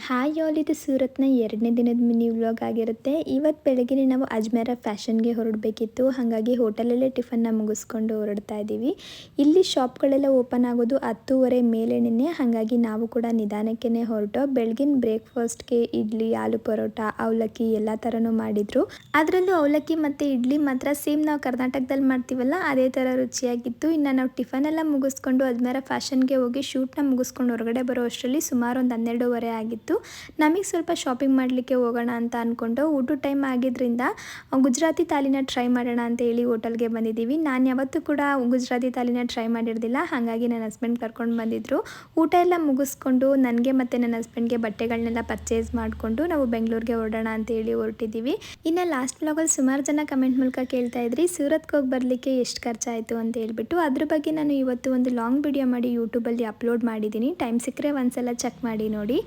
Hi all, ಇದು ಸೂರತ್ನ 2ನೇ ದಿನದ ಮಿನಿ ವ್ಲಾಗ್ ಆಗಿರುತ್ತೆ. ಇವತ್ತು ಬೆಳಗ್ಗೆ ನಾವು ಅಜ್ಮೇರ ಫ್ಯಾಷನ್ಗೆ ಹೊರಡಬೇಕಿತ್ತು. ಹಾಗಾಗಿ ಹೋಟೆಲಲ್ಲೇ ಟಿಫನ್ನ ಮುಗಿಸ್ಕೊಂಡು ಹೊರಡ್ತಾ ಇದ್ದೀವಿ. ಇಲ್ಲಿ ಶಾಪ್ಗಳೆಲ್ಲ ಓಪನ್ ಆಗೋದು 10:30 ಮೇಲೇನೆ. ಹಾಗಾಗಿ ನಾವು ಕೂಡ ನಿಧಾನಕ್ಕೆ ಹೊರಟು ಬೆಳಗಿನ ಬ್ರೇಕ್ಫಾಸ್ಟ್ಗೆ ಇಡ್ಲಿ, ಆಲೂ ಪರೋಟ, ಅವಲಕ್ಕಿ ಎಲ್ಲ ಥರನೂ ಮಾಡಿದರು. ಅದರಲ್ಲೂ ಅವಲಕ್ಕಿ ಮತ್ತು ಇಡ್ಲಿ ಮಾತ್ರ ಸೇಮ್ ನಾವು ಕರ್ನಾಟಕದಲ್ಲಿ ಮಾಡ್ತೀವಲ್ಲ ಅದೇ ಥರ ರುಚಿಯಾಗಿತ್ತು. ಇನ್ನು ನಾವು ಟಿಫನ್ ಎಲ್ಲ ಮುಗಿಸ್ಕೊಂಡು ಅಜ್ಮೇರ ಫ್ಯಾಷನ್ಗೆ ಹೋಗಿ ಶೂಟ್ನ ಮುಗಿಸ್ಕೊಂಡು ಹೊರಗಡೆ ಬರೋ ಅಷ್ಟರಲ್ಲಿ ಸುಮಾರು ಒಂದು 12:30 ಆಗಿತ್ತು. ನಮಗೆ ಸ್ವಲ್ಪ ಶಾಪಿಂಗ್ ಮಾಡಲಿಕ್ಕೆ ಹೋಗೋಣ ಅಂತ ಅಂದ್ಕೊಂಡು ಊಟದ ಟೈಮ್ ಆಗಿದ್ದರಿಂದ ಗುಜರಾತಿ ಥಾಲಿನ ಟ್ರೈ ಮಾಡೋಣ ಅಂತ ಹೇಳಿ ಹೋಟೆಲ್ಗೆ ಬಂದಿದ್ದೀವಿ. ನಾನು ಯಾವತ್ತೂ ಕೂಡ ಗುಜರಾತಿ ಥಾಲಿನ ಟ್ರೈ ಮಾಡಿರೋದಿಲ್ಲ. ಹಾಗಾಗಿ ನನ್ನ ಹಸ್ಬೆಂಡ್ ಕರ್ಕೊಂಡು ಬಂದಿದ್ದರು. ಊಟ ಎಲ್ಲ ಮುಗಿಸ್ಕೊಂಡು ನನಗೆ ಮತ್ತು ನನ್ನ ಹಸ್ಬೆಂಡ್ಗೆ ಬಟ್ಟೆಗಳನ್ನೆಲ್ಲ ಪರ್ಚೇಸ್ ಮಾಡಿಕೊಂಡು ನಾವು ಬೆಂಗಳೂರಿಗೆ ಹೊರಡೋಣ ಅಂತ ಹೇಳಿ ಹೊರಟಿದ್ದೀವಿ. ಇನ್ನು ಲಾಸ್ಟ್ ವ್ಲಾಗಲ್ಲಿ ಸುಮಾರು ಜನ ಕಮೆಂಟ್ ಮೂಲಕ ಕೇಳ್ತಾ ಇದ್ರಿ ಸೂರತ್ಗೆ ಹೋಗಿ ಬರಲಿಕ್ಕೆ ಎಷ್ಟು ಖರ್ಚಾಯಿತು ಅಂತ ಹೇಳ್ಬಿಟ್ಟು. ಅದ್ರ ಬಗ್ಗೆ ನಾನು ಇವತ್ತು ಒಂದು ಲಾಂಗ್ ವಿಡಿಯೋ ಮಾಡಿ ಯೂಟ್ಯೂಬಲ್ಲಿ ಅಪ್ಲೋಡ್ ಮಾಡಿದ್ದೀನಿ. ಟೈಮ್ ಸಿಕ್ಕರೆ ಒಂದ್ಸಲ ಚೆಕ್ ಮಾಡಿ ನೋಡಿ.